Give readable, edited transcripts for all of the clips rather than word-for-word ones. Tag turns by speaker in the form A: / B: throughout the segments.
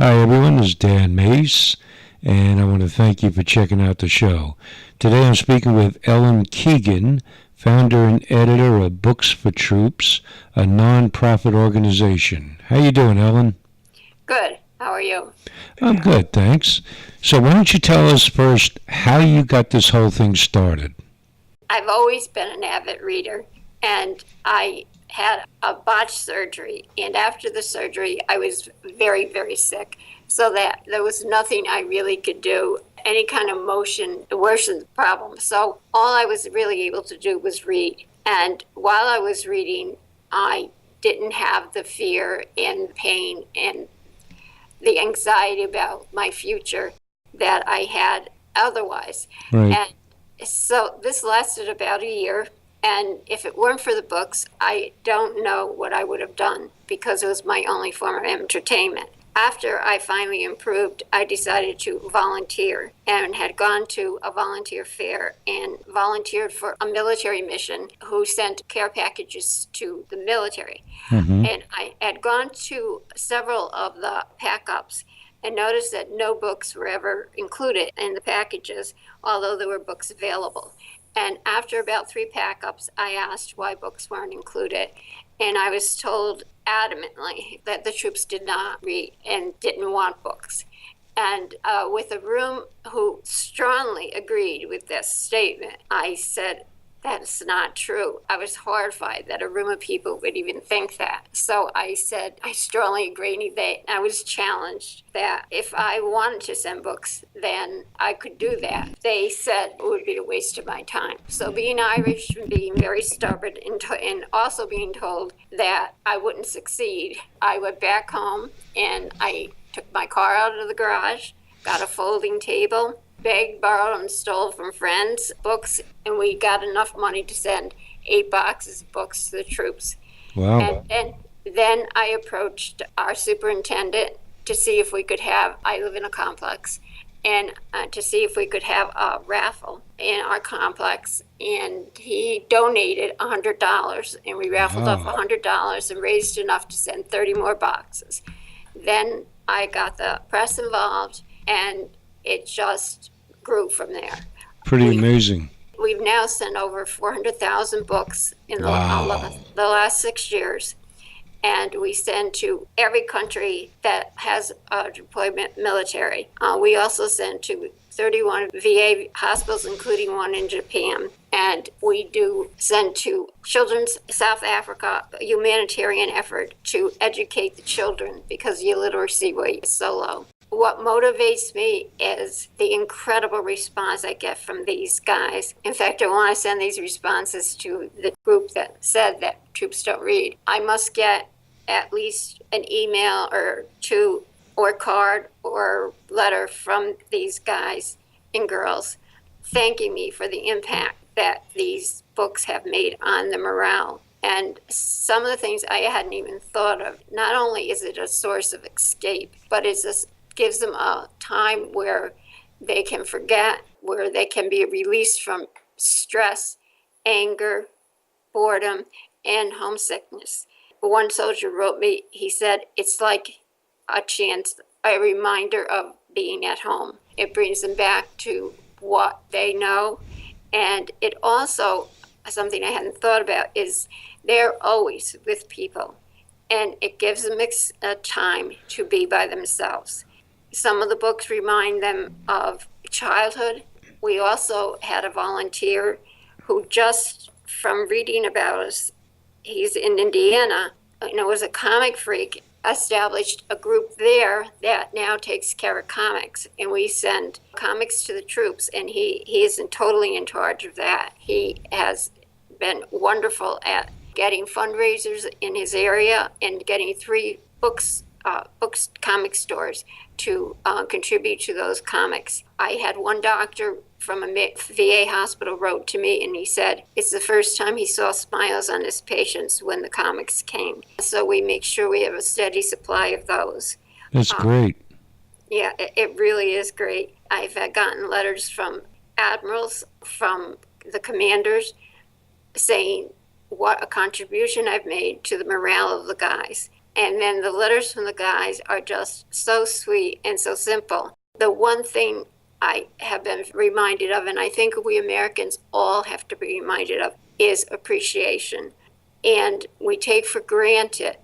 A: Hi, everyone. This is Dan Mace, and I want to thank you for checking out the show. Today I'm speaking with Ellen Keegan, founder and editor of Books for Troops, a non-profit organization. How you doing, Ellen?
B: Good. How are you?
A: I'm good, thanks. So why don't you tell us first how you got this whole thing started?
B: I've always been an avid reader, and I had a botched surgery. And after the surgery, I was very, very sick, so that there was nothing I really could do. Any kind of motion worsened the problem. So all I was really able to do was read. And while I was reading, I didn't have the fear and pain and the anxiety about my future that I had otherwise.
A: Right.
B: And so this lasted about a year. And if it weren't for the books, I don't know what I would have done because it was my only form of entertainment. After I finally improved, I decided to volunteer and had gone to a volunteer fair and volunteered for a military mission who sent care packages to the military.
A: Mm-hmm.
B: And I had gone to several of the pack-ups and noticed that no books were ever included in the packages, although there were books available. And after about 3 pack-ups, I asked why books weren't included. And I was told adamantly that the troops did not read and didn't want books. And with a room who strongly agreed with this statement, I said, that's not true. I was horrified that a room of people would even think that. So I said, I strongly agree. I was challenged that if I wanted to send books, then I could do that. They said it would be a waste of my time. So being Irish and being very stubborn and also being told that I wouldn't succeed, I went back home and I took my car out of the garage, got a folding table, begged, borrowed, and stole from friends books, and we got enough money to send 8 boxes of books to the troops.
A: Wow.
B: And then I approached our superintendent to see if we could have, I live in a complex, and to see if we could have a raffle in our complex. And he donated $100, and we raffled off
A: Wow.
B: $100 and raised enough to send 30 more boxes. Then I got the press involved, and it just grew from there.
A: Pretty
B: We,
A: amazing.
B: we've now sent over 400,000 books in
A: Wow.
B: the last 6 years. And we send to every country that has a deployment military. We also send to 31 VA hospitals, including one in Japan. And we do send to Children's South Africa, a humanitarian effort to educate the children because the illiteracy rate is so low. What motivates me is the incredible response I get from these guys. In fact, I want to send these responses to the group that said that troops don't read. I must get at least an email or 2 or card or letter from these guys and girls thanking me for the impact that these books have made on the morale. And some of the things I hadn't even thought of. Not only is it a source of escape, but gives them a time where they can forget, where they can be released from stress, anger, boredom, and homesickness. One soldier wrote me, he said, it's like a reminder of being at home. It brings them back to what they know. And it also, something I hadn't thought about, is they're always with people. And it gives them a time to be by themselves. Some of the books remind them of childhood. We also had a volunteer who just from reading about us, he's in Indiana, was a comic freak, established a group there that now takes care of comics. And we send comics to the troops, and he is totally in charge of that. He has been wonderful at getting fundraisers in his area and getting 3 comic stores to contribute to those comics. I had one doctor from a VA hospital wrote to me, and he said it's the first time he saw smiles on his patients when the comics came. So we make sure we have a steady supply of those.
A: That's great.
B: Yeah, it really is great. I've gotten letters from admirals, from the commanders, saying what a contribution I've made to the morale of the guys. And then the letters from the guys are just so sweet and so simple. The one thing I have been reminded of, and I think we Americans all have to be reminded of, is appreciation. And we take for granted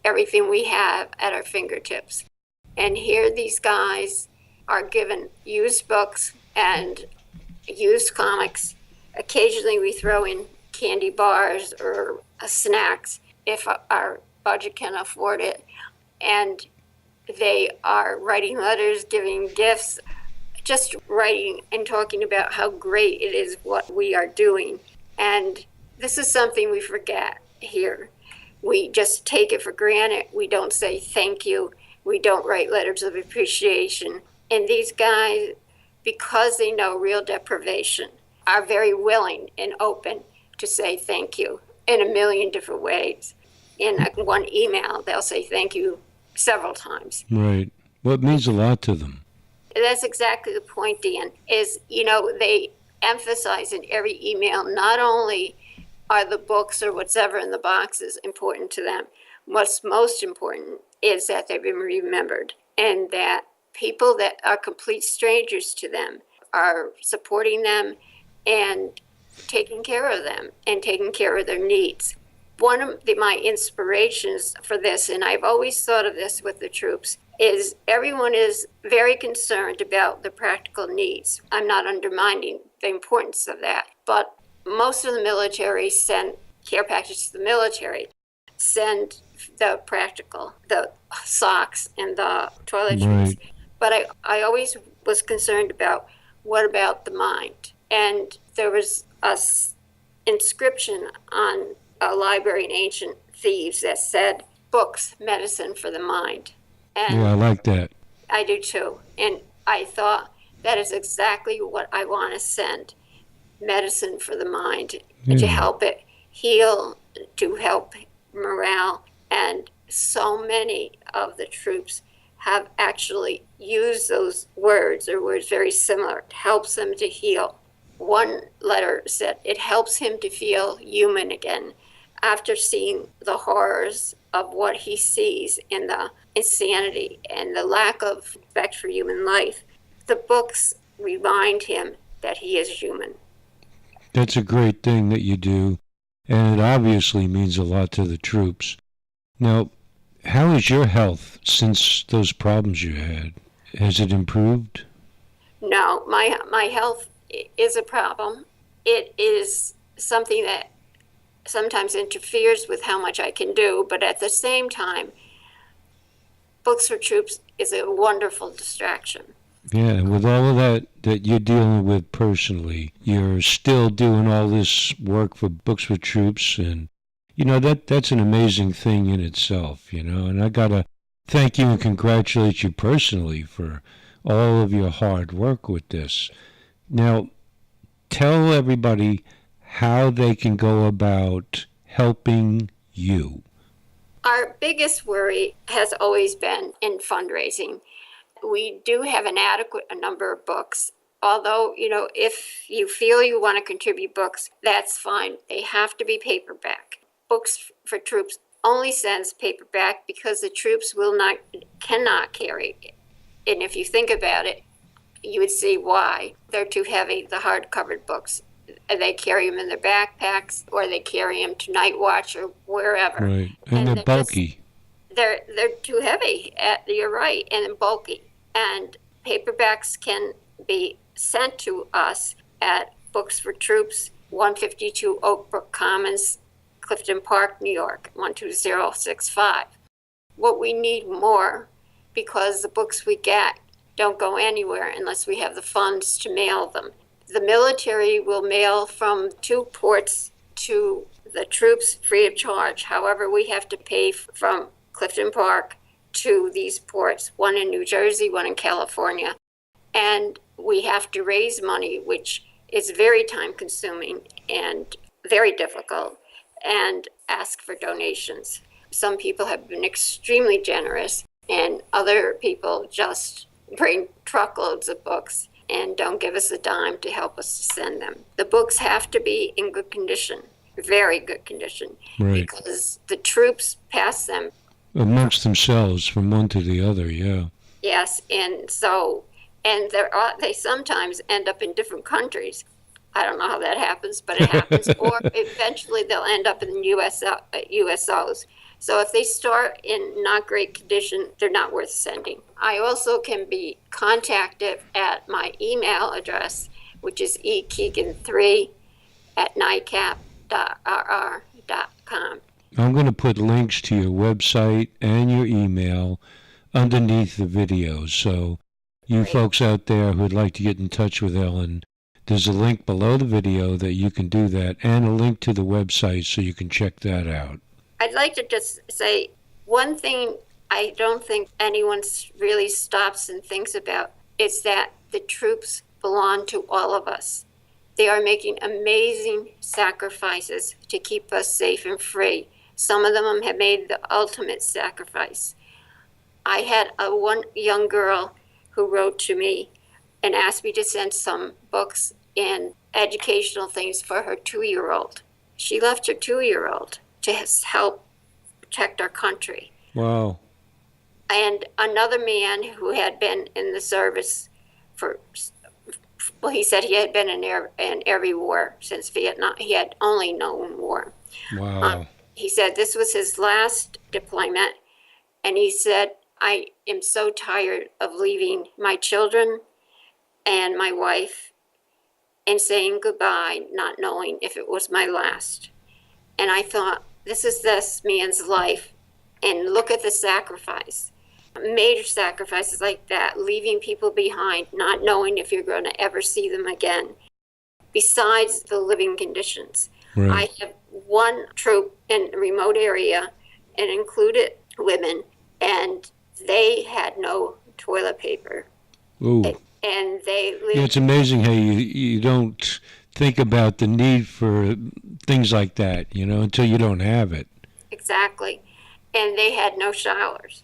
B: everything we have at our fingertips. And here these guys are given used books and used comics. Occasionally we throw in candy bars or snacks if our budget can afford it. And they are writing letters, giving gifts, just writing and talking about how great it is what we are doing. And this is something we forget here. We just take it for granted. We don't say thank you. We don't write letters of appreciation. And these guys, because they know real deprivation, are very willing and open to say thank you in a million different ways. In one email, they'll say thank you several times.
A: Right. Well, it means a lot to them.
B: That's exactly the point, Dan, is, they emphasize in every email, not only are the books or whatever in the boxes important to them, what's most important is that they've been remembered and that people that are complete strangers to them are supporting them and taking care of them and taking care of their needs. One of my inspirations for this, and I've always thought of this with the troops, is everyone is very concerned about the practical needs. I'm not undermining the importance of that, but most of the military send care packages to the military, send the practical, the socks and the toiletries.
A: Right.
B: But I always was concerned about what about the mind? And there was a inscription on a library in Ancient Thieves that said, books, medicine for the mind. And
A: Yeah, I like that.
B: I do too. And I thought that is exactly what I want to send. Medicine for the mind, to help it heal, to help morale. And so many of the troops have actually used those words or words very similar. It helps them to heal. One letter said it helps him to feel human again after seeing the horrors of what he sees in the insanity and the lack of respect for human life. The books remind him that he is human.
A: That's a great thing that you do, and it obviously means a lot to the troops. Now, how is your health since those problems you had? Has it improved?
B: No, my health is a problem. It is something that sometimes interferes with how much I can do, but at the same time, Books for Troops is a wonderful distraction.
A: Yeah, and with all of that you're dealing with personally, you're still doing all this work for Books for Troops, and that's an amazing thing in itself, and I gotta thank you and congratulate you personally for all of your hard work with this. Now, tell everybody how they can go about helping you.
B: Our biggest worry has always been in fundraising. We do have an adequate number of books. Although, if you feel you want to contribute books, that's fine. They have to be paperback. Books for Troops only sends paperback because the troops cannot carry it. And if you think about it, you would see why. They're too heavy, the hard-covered books. They carry them in their backpacks, or they carry them to night watch or wherever.
A: Right, and they're bulky.
B: They're too heavy. You're right, and bulky. And paperbacks can be sent to us at Books for Troops, 152 Oak Brook Commons, Clifton Park, New York, 12065. What we need more, because the books we get don't go anywhere unless we have the funds to mail them. The military will mail from 2 ports to the troops free of charge. However, we have to pay from Clifton Park to these ports, one in New Jersey, one in California. And we have to raise money, which is very time consuming and very difficult, and ask for donations. Some people have been extremely generous, and other people just bring truckloads of books and don't give us a dime to help us to send them. The books have to be in good condition, very good condition,
A: Right.
B: because the troops pass them
A: Amongst themselves, from one to the other, yeah.
B: Yes, and they sometimes end up in different countries. I don't know how that happens, but it happens. Or eventually they'll end up in USOs. So if they start in not great condition, they're not worth sending. I also can be contacted at my email address, which is ekeegan3@nicap.rr.com.
A: I'm going to put links to your website and your email underneath the video. So you
B: Great.
A: folks out there who'd like to get in touch with Ellen, there's a link below the video that you can do that, and a link to the website so you can check that out.
B: I'd like to just say one thing I don't think anyone really stops and thinks about is that the troops belong to all of us. They are making amazing sacrifices to keep us safe and free. Some of them have made the ultimate sacrifice. I had one young girl who wrote to me and asked me to send some books and educational things for her 2-year-old. She left her 2-year-old to help protect our country.
A: Wow.
B: And another man who had been in the service he said he had been in every war since Vietnam. He had only known war.
A: Wow.
B: He said this was his last deployment, and he said, I am so tired of leaving my children and my wife and saying goodbye, not knowing if it was my last. And I thought, this is this man's life, and look at the sacrifice. Major sacrifices like that, leaving people behind, not knowing if you're going to ever see them again, besides the living conditions.
A: Right.
B: I have one troop in a remote area and included women, and they had no toilet paper.
A: Ooh.
B: And they lived.
A: Yeah, it's amazing how you don't think about the need for things like that, until you don't have it.
B: Exactly. And they had no showers.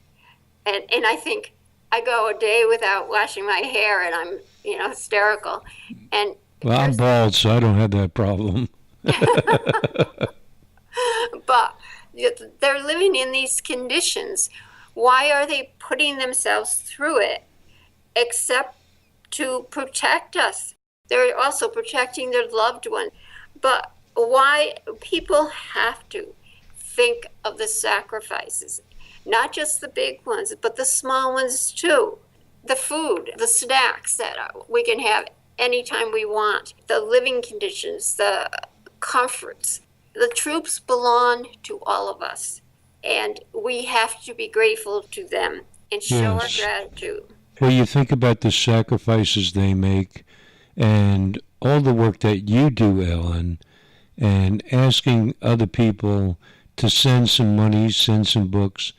B: And I think I go a day without washing my hair, and I'm, hysterical. And
A: well, I'm bald, so I don't have that problem.
B: But they're living in these conditions. Why are they putting themselves through it except to protect us? They're also protecting their loved one. But why people have to think of the sacrifices, not just the big ones, but the small ones too. The food, the snacks that we can have anytime we want, the living conditions, the comforts. The troops belong to all of us, and we have to be grateful to them and show our gratitude.
A: Well, you think about the sacrifices they make and all the work that you do, Ellen, and asking other people to send some money, send some books.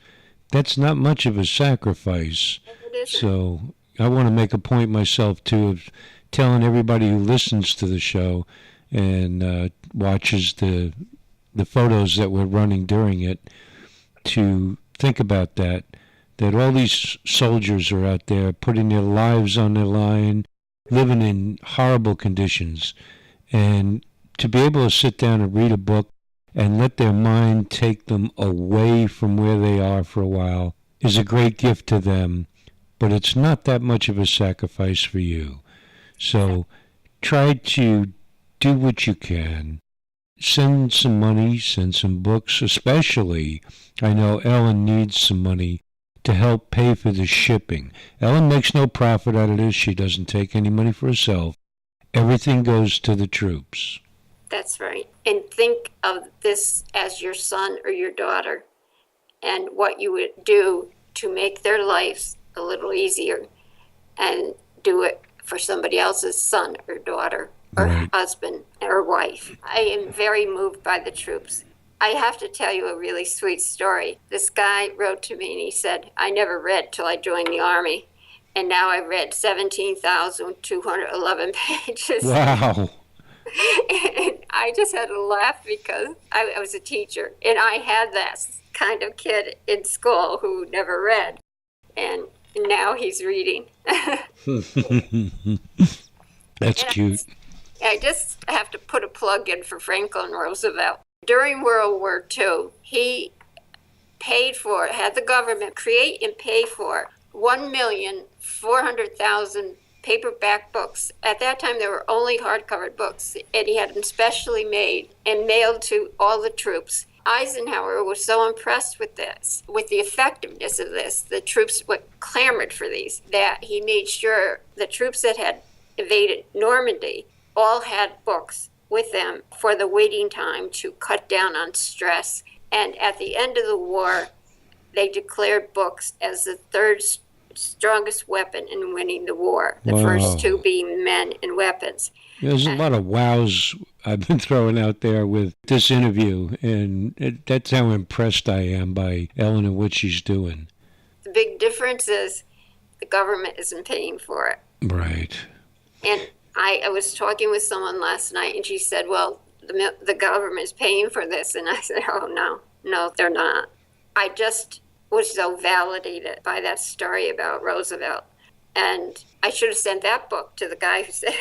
A: That's not much of a sacrifice. So I want to make a point myself, too, of telling everybody who listens to the show and watches the photos that we're running during it to think about that all these soldiers are out there putting their lives on the line, living in horrible conditions, and to be able to sit down and read a book and let their mind take them away from where they are for a while is a great gift to them, but it's not that much of a sacrifice for you. So try to do what you can. Send some money, send some books, especially I know Ellen needs some money to help pay for the shipping. Ellen makes no profit out of this. She doesn't take any money for herself. Everything goes to the troops.
B: That's right. And think of this as your son or your daughter and what you would do to make their lives a little easier, and do it for somebody else's son or daughter or husband or wife. I am very moved by the troops. I have to tell you a really sweet story. This guy wrote to me and he said, I never read till I joined the Army, and now I've read 17,211 pages.
A: Wow.
B: And I just had to laugh because I was a teacher, and I had that kind of kid in school who never read, and now he's reading.
A: That's cute.
B: I just have to put a plug in for Franklin Roosevelt. During World War II, he paid for, had the government create and pay for 1,400,000 paperback books. At that time, there were only hardcover books, and he had them specially made and mailed to all the troops. Eisenhower was so impressed with this, with the effectiveness of this, the troops clamored for these, that he made sure the troops that had evaded Normandy all had books with them for the waiting time to cut down on stress. And at the end of the war, they declared books as the third strongest weapon in winning the war, the first two being men and weapons.
A: There's a lot of wows I've been throwing out there with this interview, and that's how impressed I am by Ellen and what she's doing.
B: The big difference is the government isn't paying for it.
A: Right.
B: And I was talking with someone last night, and she said, well, the government is paying for this. And I said, oh, no, they're not. I just was so validated by that story about Roosevelt. And I should have sent that book to the guy who said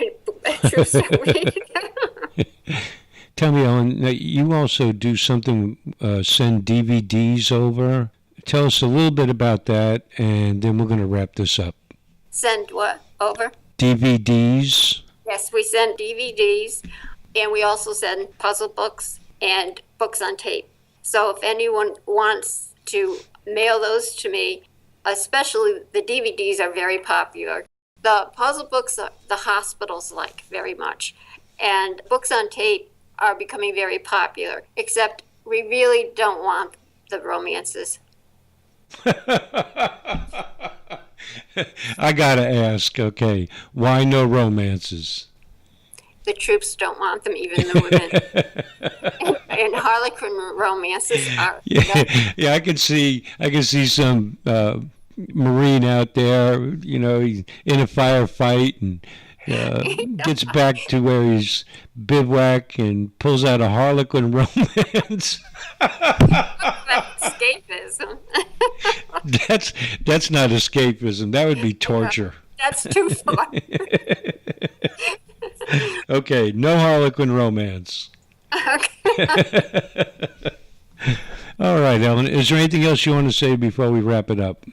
B: troops are weak.
A: Tell me, Ellen, you also do something, send DVDs over. Tell us a little bit about that, and then we're going to wrap this up.
B: Send what over?
A: DVDs.
B: Yes, we send DVDs, and we also send puzzle books and books on tape. So if anyone wants to mail those to me, especially the DVDs are very popular. The puzzle books, the hospitals like very much. And books on tape are becoming very popular, except we really don't want the romances.
A: I gotta ask, okay, why no romances?
B: The troops don't want them, even the women. and Harlequin romances are.
A: Yeah, I can see some Marine out there, in a firefight and gets back to where he's bivouac and pulls out a Harlequin romance.
B: Escapism.
A: That's not escapism. That would be torture.
B: That's too far.
A: Okay, no Harlequin romance.
B: Okay.
A: All right, Ellen. Is there anything else you want to say before we wrap it up?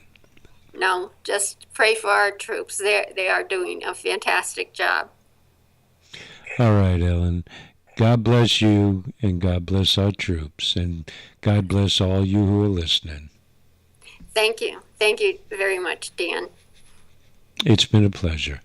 B: No, just pray for our troops. They are doing a fantastic job.
A: All right, Ellen. God bless you, and God bless our troops, and God bless all you who are listening.
B: Thank you. Thank you very much, Dan.
A: It's been a pleasure.